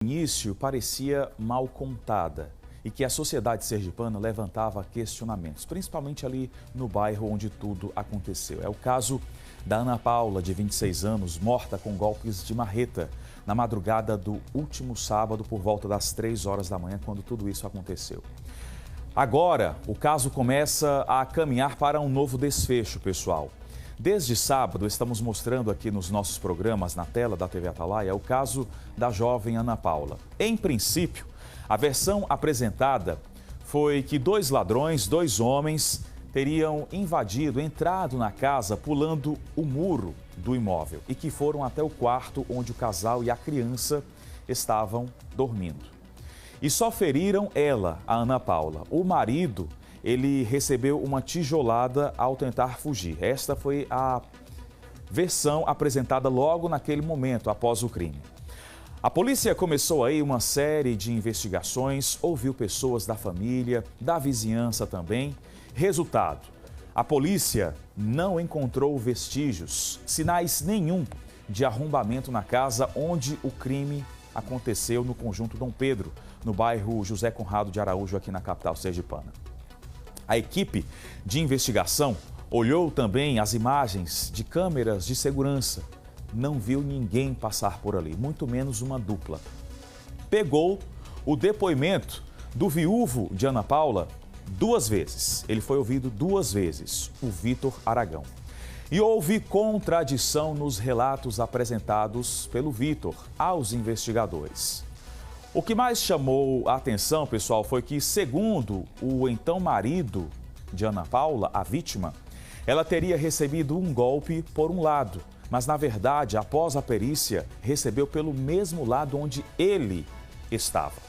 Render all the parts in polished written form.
Início parecia mal contada e que a sociedade sergipana levantava questionamentos, principalmente ali no bairro onde tudo aconteceu. É o caso da Ana Paula, de 26 anos, morta com golpes de marreta na madrugada do último sábado por volta das 3 horas da manhã, quando tudo isso aconteceu. Agora, o caso começa a caminhar para um novo desfecho, pessoal. Desde sábado, estamos mostrando aqui nos nossos programas, na tela da TV Atalaia, o caso da jovem Ana Paula. Em princípio, a versão apresentada foi que dois ladrões, dois homens, teriam entrado na casa pulando o muro do imóvel e que foram até o quarto onde o casal e a criança estavam dormindo. E só feriram ela, a Ana Paula. O marido, ele recebeu uma tijolada ao tentar fugir. Esta foi a versão apresentada logo naquele momento, após o crime. A polícia começou aí uma série de investigações, ouviu pessoas da família, da vizinhança também. Resultado, a polícia não encontrou vestígios, sinais nenhum de arrombamento na casa onde o crime aconteceu, no conjunto Dom Pedro, no bairro José Conrado de Araújo, aqui na capital sergipana. A equipe de investigação olhou também as imagens de câmeras de segurança. Não viu ninguém passar por ali, muito menos uma dupla. Pegou o depoimento do viúvo de Ana Paula 2 vezes. Ele foi ouvido 2 vezes, o Vitor Aragão. E houve contradição nos relatos apresentados pelo Vitor aos investigadores. O que mais chamou a atenção, pessoal, foi que, segundo o então marido de Ana Paula, a vítima, ela teria recebido um golpe por um lado, mas, na verdade, após a perícia, recebeu pelo mesmo lado onde ele estava.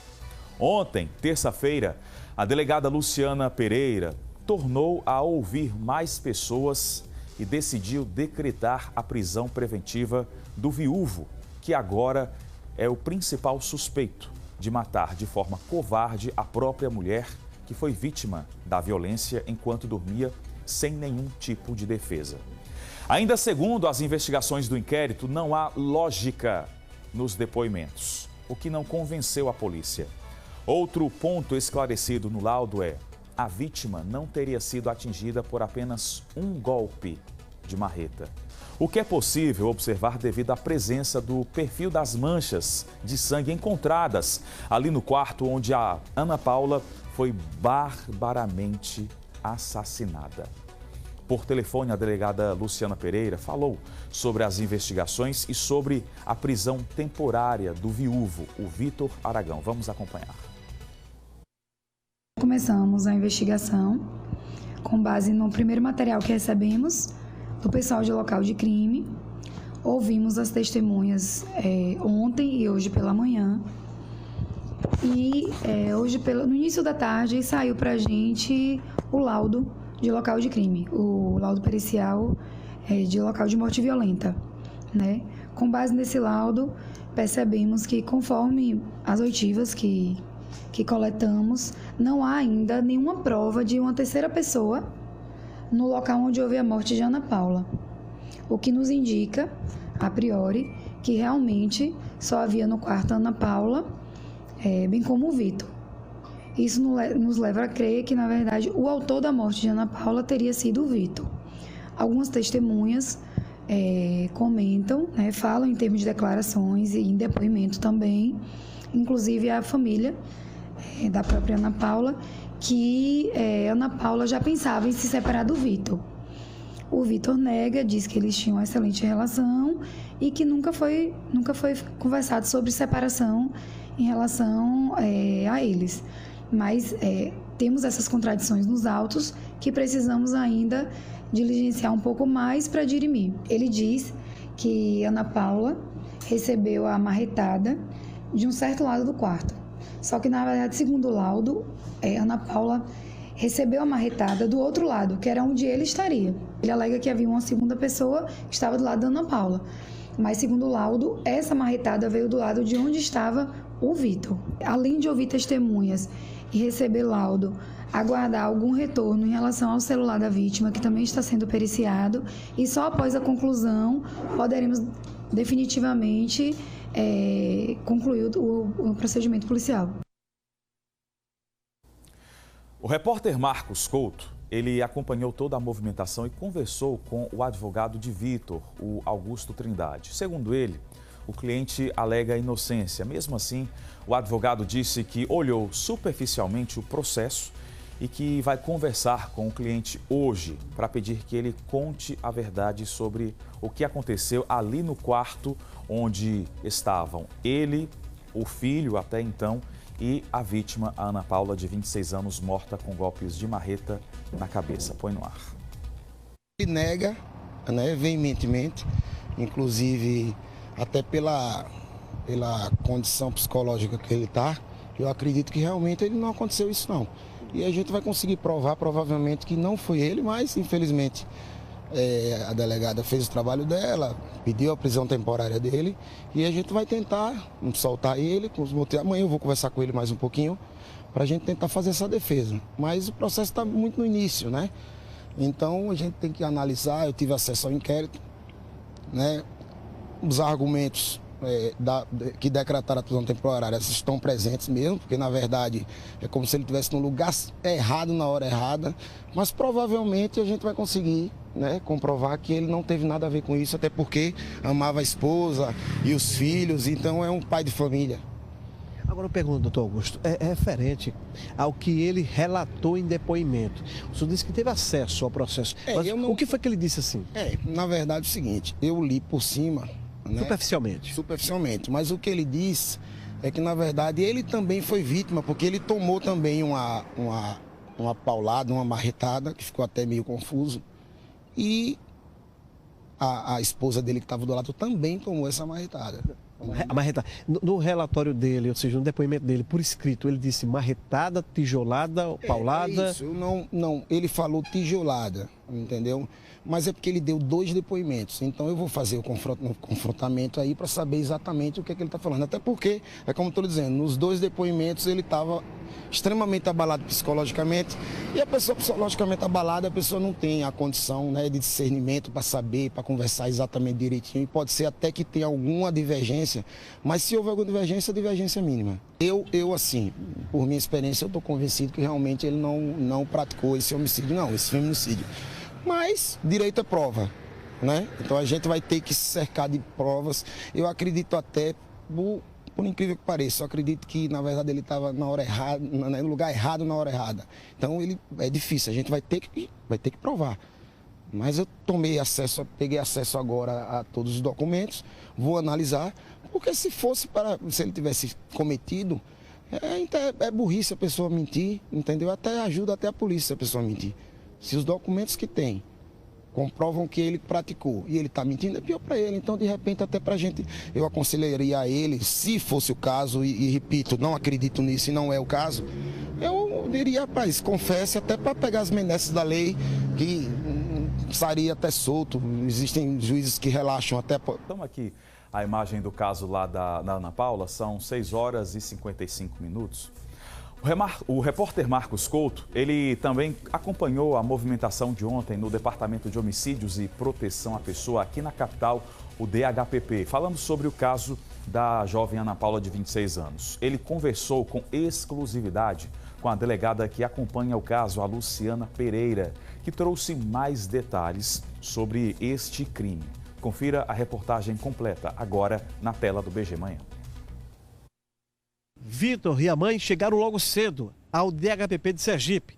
Ontem, terça-feira, a delegada Luciana Pereira tornou a ouvir mais pessoas e decidiu decretar a prisão preventiva do viúvo, que agora é o principal suspeito de matar de forma covarde a própria mulher que foi vítima da violência enquanto dormia sem nenhum tipo de defesa. Ainda segundo as investigações do inquérito, não há lógica nos depoimentos, o que não convenceu a polícia. Outro ponto esclarecido no laudo é: a vítima não teria sido atingida por apenas um golpe de marreta. O que é possível observar devido à presença do perfil das manchas de sangue encontradas ali no quarto onde a Ana Paula foi barbaramente assassinada. Por telefone, a delegada Luciana Pereira falou sobre as investigações e sobre a prisão temporária do viúvo, o Vitor Aragão. Vamos acompanhar. Começamos a investigação com base no primeiro material que recebemos do pessoal de local de crime. Ouvimos as testemunhas ontem e hoje pela manhã. E hoje, no início da tarde, saiu para a gente o laudo de local de crime, o laudo pericial de local de morte violenta, né? Com base nesse laudo, percebemos que, conforme as oitivas que coletamos, não há ainda nenhuma prova de uma terceira pessoa no local onde houve a morte de Ana Paula, o que nos indica, a priori, que realmente só havia no quarto Ana Paula, bem como o Vitor. Isso nos leva a crer que, na verdade, o autor da morte de Ana Paula teria sido o Vitor. Algumas testemunhas comentam, falam em termos de declarações e em depoimento também, inclusive a família da própria Ana Paula, que Ana Paula já pensava em se separar do Vitor. O Vitor nega, diz que eles tinham uma excelente relação e que nunca foi conversado sobre separação em relação a eles. Mas temos essas contradições nos autos que precisamos ainda diligenciar um pouco mais para dirimir. Ele diz que Ana Paula recebeu a marretada de um certo lado do quarto. Só que, na verdade, segundo o laudo, Ana Paula recebeu a marretada do outro lado, que era onde ele estaria. Ele alega que havia uma segunda pessoa que estava do lado da Ana Paula. Mas, segundo o laudo, essa marretada veio do lado de onde estava o Vitor. Além de ouvir testemunhas e receber laudo, aguardar algum retorno em relação ao celular da vítima, que também está sendo periciado, e só após a conclusão poderemos definitivamente concluiu o procedimento policial. O repórter Marcos Couto, ele acompanhou toda a movimentação e conversou com o advogado de Vitor, o Augusto Trindade. Segundo ele, o cliente alega inocência. Mesmo assim, o advogado disse que olhou superficialmente o processo e que vai conversar com o cliente hoje para pedir que ele conte a verdade sobre o que aconteceu ali no quarto onde estavam ele, o filho até então, e a vítima, a Ana Paula, de 26 anos, morta com golpes de marreta na cabeça. Põe no ar. Ele nega, veementemente, inclusive até pela condição psicológica que ele está, eu acredito que realmente ele não aconteceu isso não. E a gente vai conseguir provar provavelmente que não foi ele, mas infelizmente a delegada fez o trabalho dela, pediu a prisão temporária dele e a gente vai tentar soltar ele com os motivos. Amanhã eu vou conversar com ele mais um pouquinho para a gente tentar fazer essa defesa. Mas o processo está muito no início, né? Então a gente tem que analisar, eu tive acesso ao inquérito, né? Os argumentos que decretaram a prisão temporária estão presentes mesmo, porque na verdade é como se ele estivesse no lugar errado na hora errada, mas provavelmente a gente vai conseguir, né, comprovar que ele não teve nada a ver com isso, até porque amava a esposa e os filhos, então é um pai de família. Agora eu pergunto, doutor Augusto, é referente ao que ele relatou em depoimento. O senhor disse que teve acesso ao processo, mas o que foi que ele disse assim? Na verdade é o seguinte, eu li por cima, né? Superficialmente. Superficialmente, mas o que ele disse é que na verdade ele também foi vítima, porque ele tomou também uma paulada, uma marretada, que ficou até meio confuso, e a esposa dele que estava do lado também tomou essa marretada. Marretada. No relatório dele, ou seja, no depoimento dele, por escrito, ele disse marretada, tijolada, paulada? É isso, não, ele falou tijolada, entendeu? Mas é porque ele deu 2 depoimentos, então eu vou fazer o confrontamento aí para saber exatamente o que é que ele está falando. Até porque, é como eu estou dizendo, nos 2 depoimentos ele estava extremamente abalado psicologicamente, e a pessoa psicologicamente abalada, a pessoa não tem a condição, né, de discernimento para saber, para conversar exatamente direitinho, e pode ser até que tenha alguma divergência, mas se houver alguma divergência, a divergência é mínima. Eu assim, por minha experiência, eu estou convencido que realmente ele não praticou esse homicídio, não, esse feminicídio. Mas direito é prova, né? Então a gente vai ter que se cercar de provas. Eu acredito até, por incrível que pareça, eu acredito que na verdade ele estava na hora errada, no lugar errado na hora errada. Então é difícil, a gente vai ter que provar. Mas eu peguei acesso agora a todos os documentos, vou analisar, porque se ele tivesse cometido, é burrice a pessoa mentir, entendeu? Até ajuda até a polícia a pessoa mentir. Se os documentos que tem comprovam que ele praticou e ele está mentindo, é pior para ele. Então, de repente, até para a gente, eu aconselharia a ele, se fosse o caso, e repito, não acredito nisso e não é o caso, eu diria, rapaz, confesse até para pegar as menesses da lei, que sairia até solto. Existem juízes que relaxam até... Estamos aqui, a imagem do caso lá da Ana Paula, são 6 horas e 55 minutos. O repórter Marcos Couto, ele também acompanhou a movimentação de ontem no Departamento de Homicídios e Proteção à Pessoa aqui na capital, o DHPP. Falamos sobre o caso da jovem Ana Paula de 26 anos. Ele conversou com exclusividade com a delegada que acompanha o caso, a Luciana Pereira, que trouxe mais detalhes sobre este crime. Confira a reportagem completa agora na tela do BG Manhã. Vitor e a mãe chegaram logo cedo ao DHPP de Sergipe.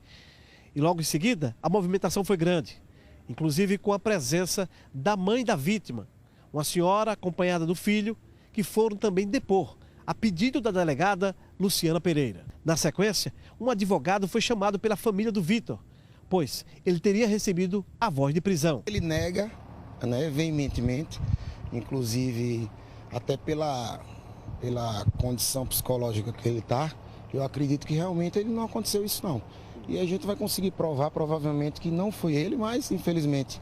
E logo em seguida, a movimentação foi grande, inclusive com a presença da mãe da vítima, uma senhora acompanhada do filho, que foram também depor, a pedido da delegada Luciana Pereira. Na sequência, um advogado foi chamado pela família do Vitor, pois ele teria recebido a voz de prisão. Ele nega, né, veementemente, inclusive até pela condição psicológica que ele está, eu acredito que realmente ele não aconteceu isso não. E a gente vai conseguir provar provavelmente que não foi ele, mas infelizmente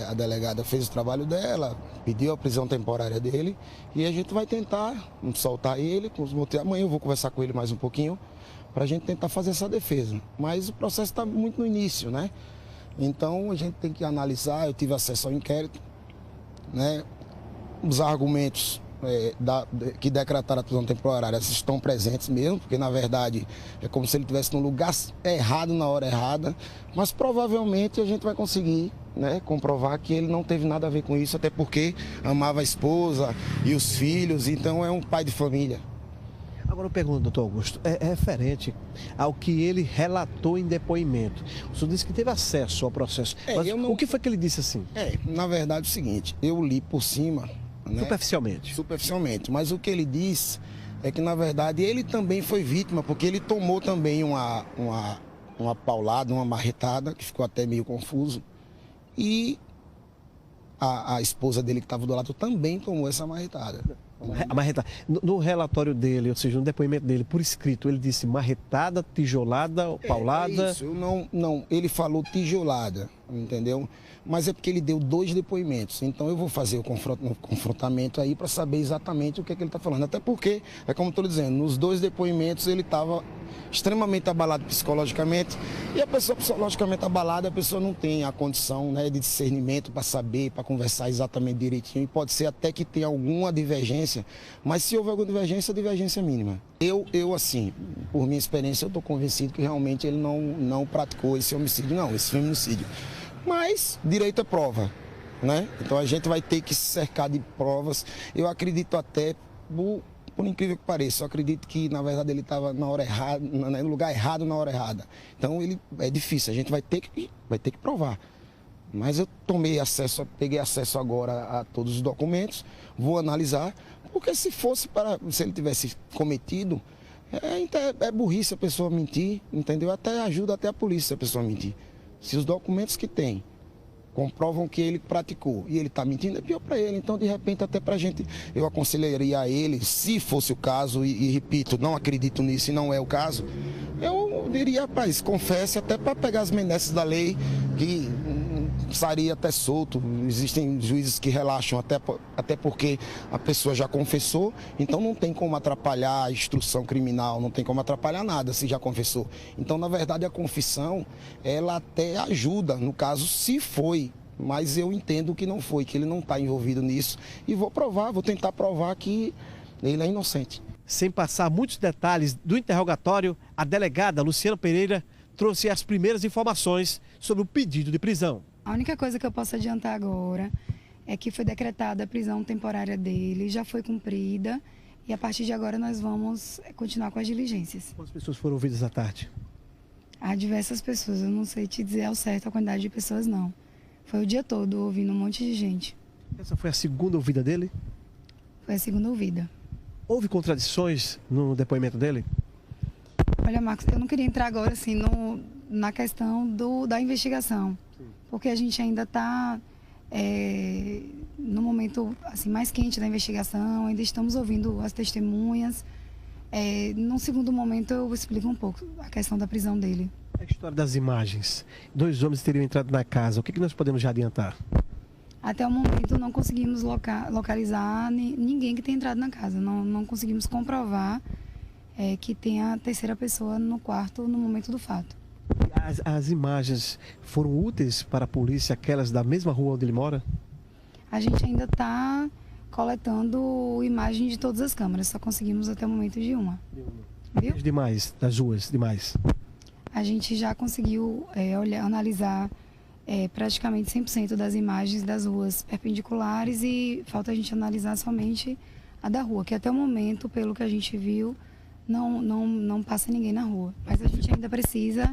a delegada fez o trabalho dela, pediu a prisão temporária dele e a gente vai tentar soltar ele com os motivos. Amanhã eu vou conversar com ele mais um pouquinho para a gente tentar fazer essa defesa. Mas o processo está muito no início, né? Então a gente tem que analisar, eu tive acesso ao inquérito, né? Os argumentos que decretaram a prisão temporária estão presentes mesmo, porque na verdade é como se ele estivesse no lugar errado na hora errada, mas provavelmente a gente vai conseguir, né, comprovar que ele não teve nada a ver com isso, até porque amava a esposa e os filhos, então é um pai de família. Agora eu pergunto, doutor Augusto, é referente ao que ele relatou em depoimento. O senhor disse que teve acesso ao processo, mas o que foi que ele disse assim? Na verdade é o seguinte, eu li por cima, né? Superficialmente, mas o que ele disse é que na verdade ele também foi vítima, porque ele tomou também uma paulada, uma marretada, que ficou até meio confuso, e a esposa dele que estava do lado também tomou essa marretada. No relatório dele, ou seja, no depoimento dele, por escrito, ele disse marretada, tijolada, paulada? Isso, ele falou tijolada, entendeu? Mas é porque ele deu 2 depoimentos, então eu vou fazer o confrontamento aí para saber exatamente o que é que ele está falando. Até porque, é como estou dizendo, nos 2 depoimentos ele estava extremamente abalado psicologicamente, e a pessoa psicologicamente abalada, a pessoa não tem a condição, né, de discernimento para saber, para conversar exatamente direitinho, e pode ser até que tenha alguma divergência, mas se houver alguma divergência, a divergência é mínima. Eu assim, por minha experiência, eu estou convencido que realmente ele não praticou esse homicídio, não, esse feminicídio. Mas direito é prova, né? Então a gente vai ter que se cercar de provas. Eu acredito até, por incrível que pareça, eu acredito que na verdade ele estava na hora errada, no lugar errado na hora errada. Então é difícil, a gente vai ter que provar. Mas eu peguei acesso agora a todos os documentos, vou analisar, porque se ele tivesse cometido, é burrice a pessoa mentir, entendeu? Até ajuda até a polícia a pessoa mentir. Se os documentos que tem comprovam que ele praticou e ele está mentindo, é pior para ele. Então, de repente, até para a gente, eu aconselharia a ele, se fosse o caso, e repito, não acredito nisso e não é o caso, eu diria, rapaz, confesse até para pegar as menesses da lei, que sairia até solto. Existem juízes que relaxam até porque a pessoa já confessou, então não tem como atrapalhar a instrução criminal, não tem como atrapalhar nada se já confessou. Então, na verdade, a confissão, ela até ajuda, no caso, se foi, mas eu entendo que não foi, que ele não está envolvido nisso, e vou tentar provar que ele é inocente. Sem passar muitos detalhes do interrogatório, a delegada Luciana Pereira trouxe as primeiras informações sobre o pedido de prisão. A única coisa que eu posso adiantar agora é que foi decretada a prisão temporária dele, já foi cumprida, e a partir de agora nós vamos continuar com as diligências. Quantas pessoas foram ouvidas à tarde? Há diversas pessoas, eu não sei te dizer ao certo a quantidade de pessoas, não. Foi o dia todo ouvindo um monte de gente. Essa foi a segunda ouvida dele? Foi a segunda ouvida. Houve contradições no depoimento dele? Olha, Marcos, eu não queria entrar agora assim na questão da investigação, porque a gente ainda está no momento assim, mais quente da investigação, ainda estamos ouvindo as testemunhas. Num segundo momento eu explico um pouco a questão da prisão dele. A história das imagens. 2 homens teriam entrado na casa, o que nós podemos já adiantar? Até o momento não conseguimos localizar ninguém que tenha entrado na casa, não conseguimos comprovar que tenha a terceira pessoa no quarto no momento do fato. As imagens foram úteis para a polícia, aquelas da mesma rua onde ele mora? A gente ainda está coletando imagem de todas as câmeras, só conseguimos até o momento de uma. Viu? Demais, das ruas, demais. A gente já conseguiu analisar praticamente 100% das imagens das ruas perpendiculares e falta a gente analisar somente a da rua, que até o momento, pelo que a gente viu, não passa ninguém na rua. Mas a gente ainda precisa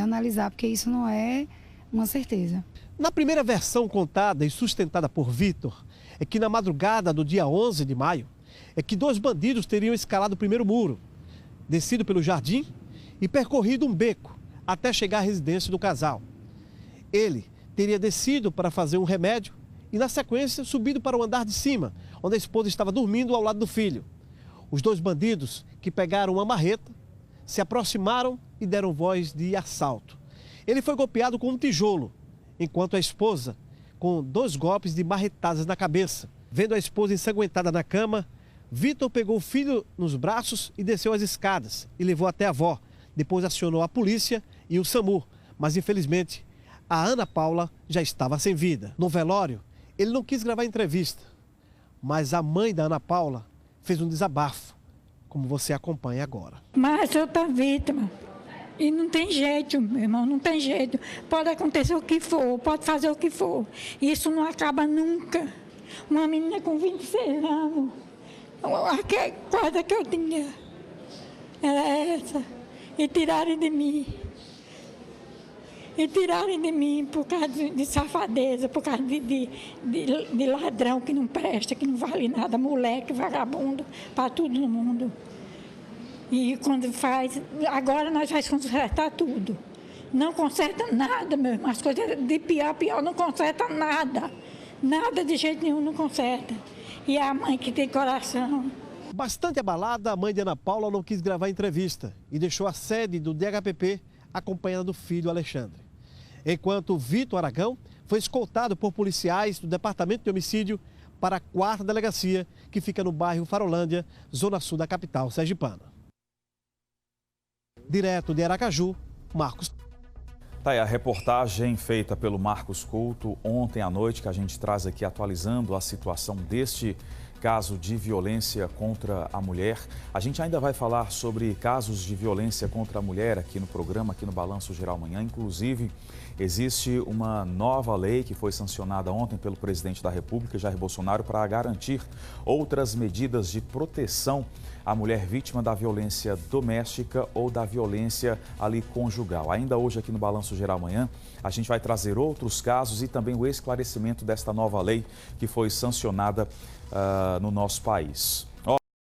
analisar, porque isso não é uma certeza. Na primeira versão contada e sustentada por Vitor, é que na madrugada do dia 11 de maio, é que 2 bandidos teriam escalado o primeiro muro, descido pelo jardim e percorrido um beco até chegar à residência do casal. Ele teria descido para fazer um remédio e, na sequência, subido para o andar de cima, onde a esposa estava dormindo ao lado do filho. Os 2 bandidos, que pegaram uma marreta, se aproximaram e deram voz de assalto. Ele foi golpeado com um tijolo, enquanto a esposa, com 2 golpes de marretadas na cabeça. Vendo a esposa ensanguentada na cama, Vitor pegou o filho nos braços e desceu as escadas e levou até a avó. Depois acionou a polícia e o SAMU, mas infelizmente a Ana Paula já estava sem vida. No velório, ele não quis gravar entrevista, Mas a mãe da Ana Paula fez um desabafo, como você acompanha agora. Mas eu estou vítima. E não tem jeito, meu irmão, não tem jeito. Pode acontecer o que for, pode fazer o que for. Isso não acaba nunca. Uma menina com 26 anos, a corda que eu tinha era essa. E tiraram de mim. E tiraram de mim por causa de safadeza, por causa de ladrão que não presta, que não vale nada, moleque, vagabundo, para tudo no mundo. E quando faz, agora nós vamos consertar tudo. Não conserta nada, meu irmão. As coisas de pior, não conserta nada. Nada de jeito nenhum não conserta. E a mãe que tem coração. Bastante abalada, a mãe de Ana Paula não quis gravar entrevista e deixou a sede do DHPP acompanhada do filho Alexandre. Enquanto Vitor Aragão foi escoltado por policiais do Departamento de Homicídio para a 4ª delegacia, que fica no bairro Farolândia, zona sul da capital sergipana. Direto de Aracaju, Marcos. Tá aí a reportagem feita pelo Marcos Couto ontem à noite, que a gente traz aqui atualizando a situação deste caso de violência contra a mulher. A gente ainda vai falar sobre casos de violência contra a mulher aqui no programa, aqui no Balanço Geral Amanhã. Inclusive, existe uma nova lei que foi sancionada ontem pelo presidente da República, Jair Bolsonaro, para garantir outras medidas de proteção à mulher vítima da violência doméstica ou da violência ali conjugal. Ainda hoje aqui no Balanço Geral Amanhã, a gente vai trazer outros casos e também o esclarecimento desta nova lei que foi sancionada no nosso país.